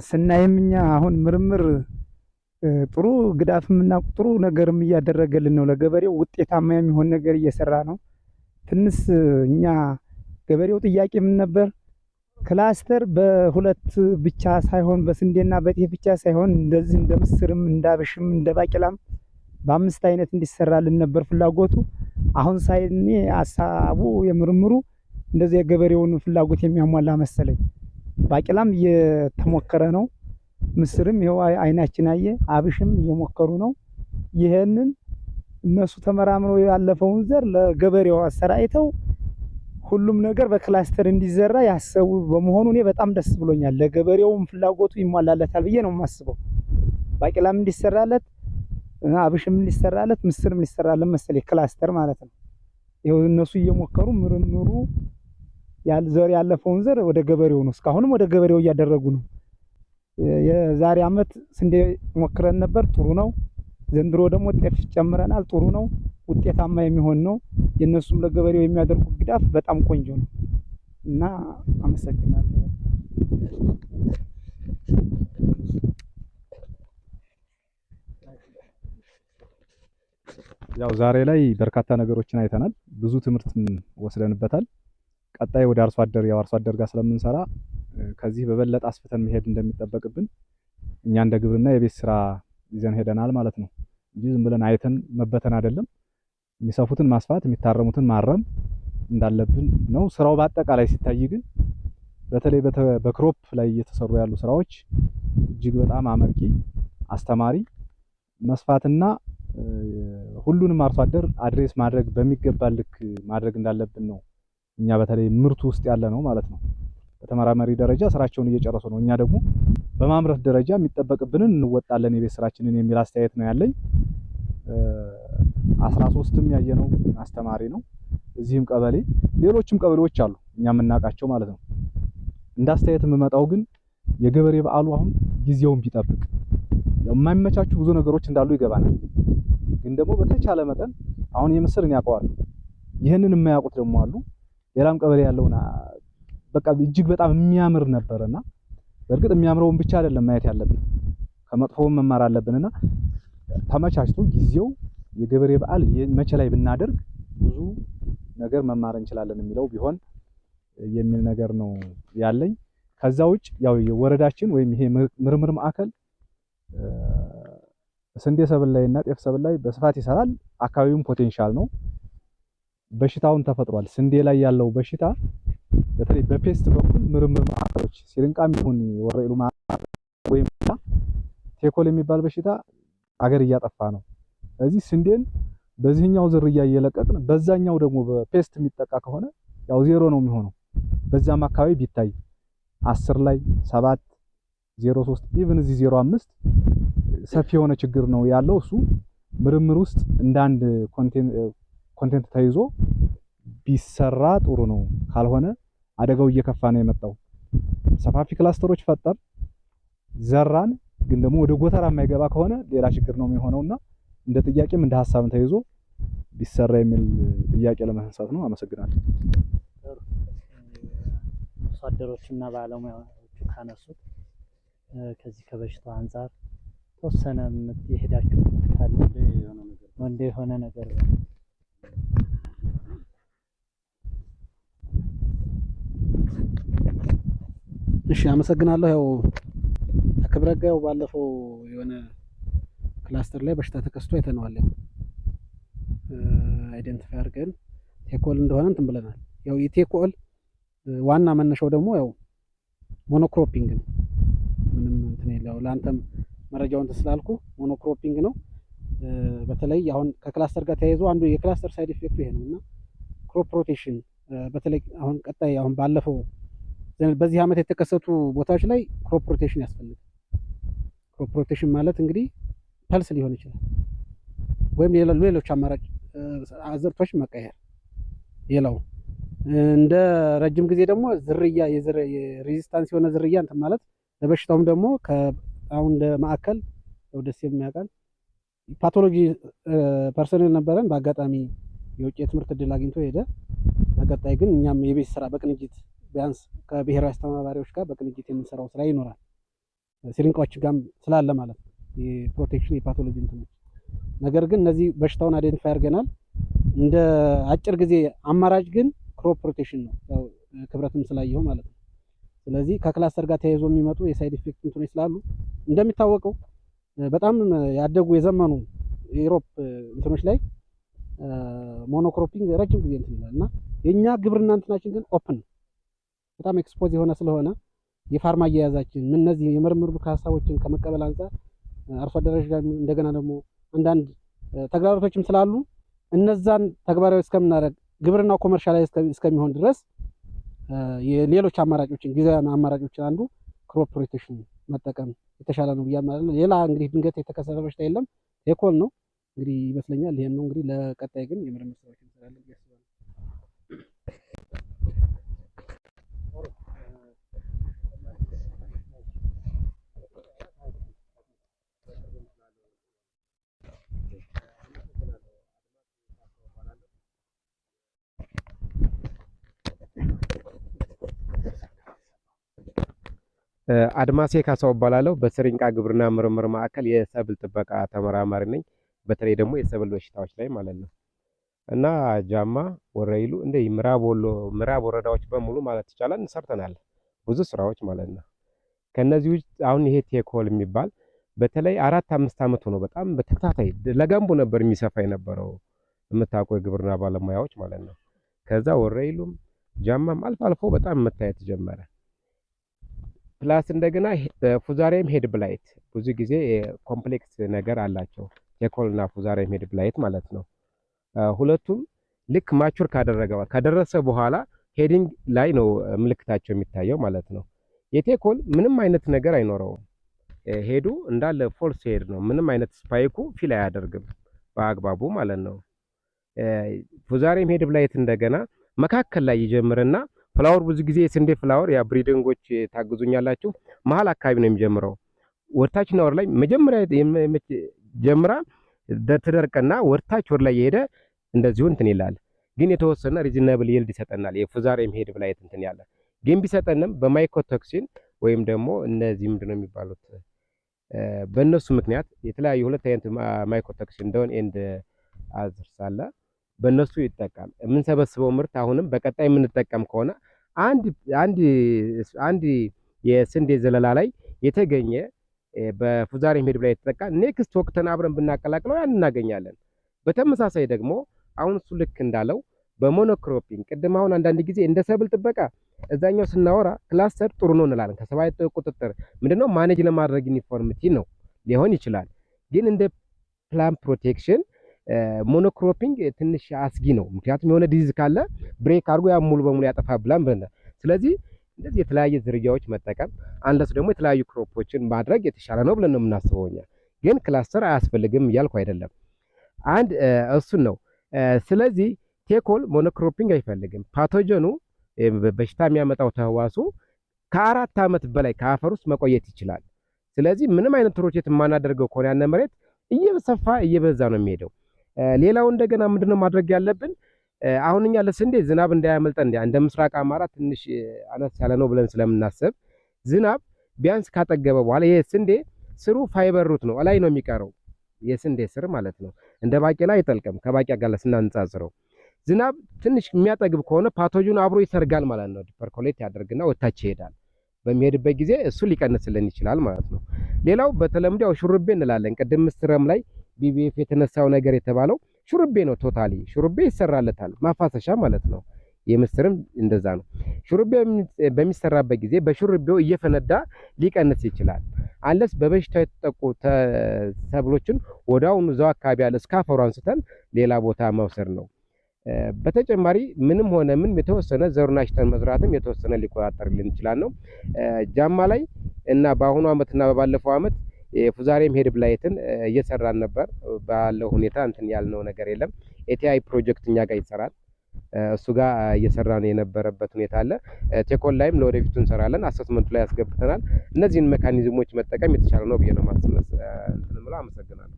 ስናይም እኛ አሁን ምርምር ጥሩ ግዳፍምና ጥሩ ነገርም እያደረገልን ነው። ለገበሬው ውጤታማ የሚሆን ነገር እየሰራ ነው። ትንሽ እኛ ገበሬው ጥያቄ ምን ነበር? ክላስተር በሁለት ብቻ ሳይሆን በስንዴና በጤፍ ብቻ ሳይሆን እንደዚህ እንደ ምስርም እንደ አብሽም እንደ ባቄላም በአምስት አይነት እንዲሰራልን ነበር ፍላጎቱ። አሁን ሳይኔ ሀሳቡ የምርምሩ እንደዚህ የገበሬውን ፍላጎት የሚያሟላ መሰለኝ። ባቄላም እየተሞከረ ነው። ምስርም ይኸው አይናችን አየ። አብሽም እየሞከሩ ነው። ይሄንን እነሱ ተመራምረው ያለፈውን ዘር ለገበሬው አሰራይተው ሁሉም ነገር በክላስተር እንዲዘራ ያሰቡ በመሆኑ እኔ በጣም ደስ ብሎኛል። ለገበሬውም ፍላጎቱ ይሟላለታል ብዬ ነው የማስበው። ባቄላም እንዲሰራለት፣ አብሽም እንዲሰራለት፣ ምስርም እንዲሰራለት መሰለኝ ክላስተር ማለት ነው። ይኸው እነሱ እየሞከሩ ምርምሩ ዘር ያለፈውን ዘር ወደ ገበሬው ነው። እስካሁንም ወደ ገበሬው እያደረጉ ነው። የዛሬ አመት ስንዴ ሞክረን ነበር፣ ጥሩ ነው። ዘንድሮ ደግሞ ጤፍ ጨምረናል፣ ጥሩ ነው። ውጤታማ የሚሆን ነው። የነሱም ለገበሬው የሚያደርጉት ግዳፍ በጣም ቆንጆ ነው እና አመሰግናለሁ። ያው ዛሬ ላይ በርካታ ነገሮችን አይተናል፣ ብዙ ትምህርትም ወስደንበታል። ቀጣይ ወደ አርሶ አደር ጋር ስለምንሰራ ከዚህ በበለጠ አስፍተን መሄድ እንደሚጠበቅብን እኛ እንደ ግብርና የቤት ስራ ይዘን ሄደናል ማለት ነው እንጂ ዝም ብለን አይተን መበተን አይደለም። የሚሰፉትን ማስፋት፣ የሚታረሙትን ማረም እንዳለብን ነው። ስራው በአጠቃላይ ሲታይ ግን በተለይ በክሮፕ ላይ እየተሰሩ ያሉ ስራዎች እጅግ በጣም አመርቂ፣ አስተማሪ፣ መስፋትና ሁሉንም አርሶ አደር አድሬስ ማድረግ በሚገባ ልክ ማድረግ እንዳለብን ነው እኛ በተለይ ምርቱ ውስጥ ያለ ነው ማለት ነው። በተመራማሪ ደረጃ ስራቸውን እየጨረሱ ነው። እኛ ደግሞ በማምረት ደረጃ የሚጠበቅብንን እንወጣለን የቤት ስራችንን የሚል አስተያየት ነው ያለኝ። 13ም ያየነው አስተማሪ ነው። እዚህም ቀበሌ ሌሎችም ቀበሌዎች አሉ እኛ የምናውቃቸው ማለት ነው። እንደ አስተያየት የምመጣው ግን የገበሬ በዓሉ አሁን ጊዜውን ቢጠብቅ የማይመቻቹ ብዙ ነገሮች እንዳሉ ይገባናል። ግን ደግሞ በተቻለ መጠን አሁን የምስርን ያውቀዋል፣ ይህንን የማያውቁት ደግሞ አሉ። ሌላም ቀበሌ ያለውና በቃ እጅግ በጣም የሚያምር ነበርና በእርግጥ የሚያምረውን ብቻ አይደለም ማየት ያለብን፣ ከመጥፎውም መማር አለብንና ተመቻችቶ ጊዜው የገበሬ በዓል መቼ ላይ ብናደርግ ብዙ ነገር መማር እንችላለን የሚለው ቢሆን የሚል ነገር ነው ያለኝ። ከዛ ውጭ ያው የወረዳችን ወይም ይሄ ምርምር ማዕከል ስንዴ ሰብል ላይ እና ጤፍ ሰብል ላይ በስፋት ይሰራል። አካባቢውም ፖቴንሻል ነው። በሽታውን ተፈጥሯል። ስንዴ ላይ ያለው በሽታ በተለይ በፔስት በኩል ምርምር ማዕከሎች ሲሪንቃም ይሁን ወረኢሉ ወይም ቴኮል የሚባል በሽታ አገር እያጠፋ ነው። ስለዚህ ስንዴን በዚህኛው ዝርያ እየለቀቅን በዛኛው ደግሞ በፔስት የሚጠቃ ከሆነ ያው ዜሮ ነው የሚሆነው። በዛም አካባቢ ቢታይ 10 ላይ 7 03 ኢቭን እዚህ 05 ሰፊ የሆነ ችግር ነው ያለው። እሱ ምርምር ውስጥ እንደ አንድ ኮንቴንት ተይዞ ቢሰራ ጥሩ ነው። ካልሆነ አደጋው እየከፋ ነው የመጣው። ሰፋፊ ክላስተሮች ፈጠር ዘራን፣ ግን ደግሞ ወደ ጎተራ የማይገባ ከሆነ ሌላ ችግር ነው የሚሆነውና እንደ ጥያቄም እንደ ሐሳብም ተይዞ ቢሰራ የሚል ጥያቄ ለማንሳት ነው። አመሰግናለሁ። አርሶ አደሮችና ባለሙያዎቹ ካነሱት ከዚህ ከበሽታው አንፃር ተወሰነ የሄዳችሁበት ካለ ወንዴ የሆነ ነገር እሺ፣ አመሰግናለሁ። ያው ተከብረጋው ባለፈው የሆነ ክላስተር ላይ በሽታ ተከስቶ አይተነዋል። ያው አይደንቲፋይ አድርገን ቴኮል እንደሆነ እንትን ብለናል። ያው የቴኮል ዋና መነሻው ደግሞ ያው ሞኖክሮፒንግ ነው። ምንም እንትን የለው። ለአንተም መረጃውን ተስላልኩ ሞኖክሮፒንግ ነው። በተለይ አሁን ከክላስተር ጋር ተያይዞ አንዱ የክላስተር ሳይድ ኢፌክቱ ይሄ ነውና ክሮፕ ሮቴሽን በተለይ አሁን ቀጣይ አሁን ባለፈው በዚህ ዓመት የተከሰቱ ቦታዎች ላይ ክሮፕ ሮቴሽን ያስፈልጋል። ክሮፕ ሮቴሽን ማለት እንግዲህ ፐልስ ሊሆን ይችላል ወይም ሌሎች አማራጭ አዝርቶች መቀየር። ሌላው እንደ ረጅም ጊዜ ደግሞ ዝርያ የሬዚስታንስ የሆነ ዝርያ እንትን ማለት ለበሽታውም ደግሞ አሁን እንደ ማዕከል ደስ የሚያውቃል ፓቶሎጂ ፐርሰናል ነበረን። በአጋጣሚ የውጭ የትምህርት እድል አግኝቶ ሄደ። በቀጣይ ግን እኛም የቤት ስራ በቅንጅት ቢያንስ ከብሔራዊ አስተባባሪዎች ጋር በቅንጅት የምንሰራው ስራ ይኖራል። ሲሪንቃዎች ጋም ስላለ ማለት ነው የፕሮቴክሽን የፓቶሎጂ እንትኖች። ነገር ግን እነዚህ በሽታውን አይደንቲፋይ አድርገናል። እንደ አጭር ጊዜ አማራጭ ግን ክሮፕ ፕሮቴክሽን ነው፣ ያው ክብረትም ስላየው ማለት ነው። ስለዚህ ከክላስተር ጋር ተያይዞ የሚመጡ የሳይድ ኢፌክት እንትኖች ስላሉ እንደሚታወቀው በጣም ያደጉ የዘመኑ የዩሮፕ እንትኖች ላይ ሞኖክሮፒንግ ረጅም ጊዜ እንትን ይላል እና የኛ ግብርና እንትናችን ግን ኦፕን በጣም ኤክስፖዝ የሆነ ስለሆነ የፋርማ አያያዛችን ምን እነዚህ የምርምር ሀሳቦችን ከመቀበል አንፃር አርሶ አደሮች ጋር እንደገና ደግሞ አንዳንድ ተግዳሮቶችም ስላሉ እነዛን ተግባራዊ እስከምናደርግ ግብርናው ኮመርሻላይዝ እስከሚሆን ድረስ የሌሎች አማራጮችን ጊዜያዊ አማራጮችን አንዱ ክሮፕ ፕሮቴክሽን መጠቀም የተሻለ ነው ብያለሁ። ሌላ እንግዲህ ድንገት የተከሰተ በሽታ የለም፣ ቴኮል ነው እንግዲህ ይመስለኛል። ይሄን ነው እንግዲህ ለቀጣይ ግን የምርምር ስራዎች እንሰራለን ያስባል። አድማሴ ካሳው እባላለሁ። በስሪንቃ ግብርና ምርምር ማዕከል የሰብል ጥበቃ ተመራማሪ ነኝ። በተለይ ደግሞ የሰብል በሽታዎች ላይ ማለት ነው። እና ጃማ፣ ወረኢሉ እንደ ምዕራብ ወረዳዎች በሙሉ ማለት ይቻላል ሰርተናል ብዙ ስራዎች ማለት ነው። ከነዚህ ውስጥ አሁን ይሄ ቴኮል የሚባል በተለይ 4-5 ዓመት ሆኖ በጣም በተከታታይ ለጋምቦ ነበር የሚሰፋ የነበረው የምታውቁ የግብርና ባለሙያዎች ማለት ነው። ከዛ ወረኢሉም ጃማም አልፎ አልፎ በጣም መታየት ጀመረ። ፕላስ እንደገና ፉዛሪየም ሄድ ብላይት ብዙ ጊዜ ኮምፕሌክስ ነገር አላቸው ቴኮልና ፉዛሪየም ሄድ ብላይት ማለት ነው። ሁለቱም ልክ ማቹር ከደረሰ በኋላ ሄዲንግ ላይ ነው ምልክታቸው የሚታየው ማለት ነው። የቴኮል ምንም አይነት ነገር አይኖረውም። ሄዱ እንዳለ ፎልስ ሄድ ነው። ምንም አይነት ስፓይኩ ፊል አያደርግም በአግባቡ ማለት ነው። ፉዛሪየም ሄድ ብላይት እንደገና መካከል ላይ ይጀምርና ፍላወር ብዙ ጊዜ የስንዴ ፍላወር ያ ብሪዲንጎች ታግዙኛላችሁ መሀል አካባቢ ነው የሚጀምረው። ወርታችና ወር ላይ መጀመሪያ ጀምራ ትደርቅና ወርታች ወር ላይ የሄደ እንደዚሁ እንትን ይላል። ግን የተወሰነ ሪዝናብል ይልድ ይሰጠናል። የፉዛሪየም ሄድ ብላይት እንትን ያለ ግን ቢሰጠንም በማይኮቶክሲን ወይም ደግሞ እነዚህ ምንድነው የሚባሉት በእነሱ ምክንያት የተለያዩ ሁለት አይነት ማይኮቶክሲን ዶን ኤንድ አዘርስ አለ። በእነሱ ይጠቃል። የምንሰበስበው ምርት አሁንም በቀጣይ የምንጠቀም ከሆነ አንድ የስንዴ ዘለላ ላይ የተገኘ በፉዛሪየም ሄድ ብላይት የተጠቃ ኔክስት ወቅተን አብረን ብናቀላቅለው ያን እናገኛለን። በተመሳሳይ ደግሞ አሁን እሱ ልክ እንዳለው በሞኖክሮፒንግ ቅድም አሁን አንዳንድ ጊዜ እንደ ሰብል ጥበቃ እዛኛው ስናወራ ክላስተር ጥሩ ነው እንላለን። ከሰባይ ቁጥጥር ምንድነው ማኔጅ ለማድረግ ዩኒፎርሚቲ ነው ሊሆን ይችላል። ግን እንደ ፕላንት ፕሮቴክሽን ሞኖክሮፒንግ ትንሽ አስጊ ነው። ምክንያቱም የሆነ ዲዚዝ ካለ ብሬክ አድርጎ ያ ሙሉ በሙሉ ያጠፋብላል ብለን ስለዚህ እንደዚህ የተለያየ ዝርያዎች መጠቀም አንለስ ደግሞ የተለያዩ ክሮፖችን ማድረግ የተሻለ ነው ብለን ነው የምናስበው እኛ። ግን ክላስተር አያስፈልግም እያልኩ አይደለም። አንድ እሱን ነው። ስለዚህ ቴኮል ሞኖክሮፒንግ አይፈልግም። ፓቶጀኑ በሽታ የሚያመጣው ተህዋሱ ከ4 ዓመት በላይ ከአፈር ውስጥ መቆየት ይችላል። ስለዚህ ምንም አይነት ሮቴት የማናደርገው ከሆነ ያነ መሬት እየሰፋ እየበዛ ነው የሚሄደው። ሌላው እንደገና ምንድነው ማድረግ ያለብን? አሁን እኛ ለስንዴ ዝናብ እንዳያመልጠን እንደ ምስራቅ አማራ ትንሽ አነስ ያለ ነው ብለን ስለምናስብ ዝናብ ቢያንስ ካጠገበ በኋላ ይሄ ስንዴ ስሩ ፋይበር ሩት ነው ላይ ነው የሚቀረው የስንዴ ስር ማለት ነው። እንደ ባቄላ አይጠልቅም። ከባቄላ ጋር ስናነጻጽረው ዝናብ ትንሽ የሚያጠግብ ከሆነ ፓቶጂኑ አብሮ ይሰርጋል ማለት ነው። ፐርኮሌት ያደርግና ወታች ይሄዳል። በሚሄድበት ጊዜ እሱ ሊቀንስልን ይችላል ማለት ነው። ሌላው በተለምዶ ሹሩቤ እንላለን። ቅድም ምስረም ላይ ቢቢኤፍ የተነሳው ነገር የተባለው ሹሩቤ ነው። ቶታሊ ሹሩቤ ይሰራለታል ማፋሰሻ ማለት ነው። የምስርም እንደዛ ነው። ሹሩቤ በሚሰራበት ጊዜ በሹሩቤው እየፈነዳ ሊቀንስ ይችላል። አንለስ በበሽታ የተጠቁ ሰብሎችን ወዳውኑ እዛው አካባቢ ያለ እስካፈሩ አንስተን ሌላ ቦታ መውሰድ ነው። በተጨማሪ ምንም ሆነ ምን የተወሰነ ዘሩን አሽተን መዝራትም የተወሰነ ሊቆጣጠርልን ይችላል ነው። ጃማ ላይ እና በአሁኑ አመትና በባለፈው አመት የፉዛሪየም ሄድ ብላይትን እየሰራን ነበር። ባለው ሁኔታ እንትን ያልነው ነገር የለም። ኤቲአይ ፕሮጀክት እኛ ጋር ይሰራል። እሱ ጋር እየሰራን የነበረበት ሁኔታ አለ። ቴኮል ላይም ለወደፊቱ እንሰራለን። አሰስመንቱ ላይ ያስገብተናል። እነዚህን ሜካኒዝሞች መጠቀም የተሻለ ነው ብዬ ነው ማስመስ እንትን ብለው አመሰግናለሁ።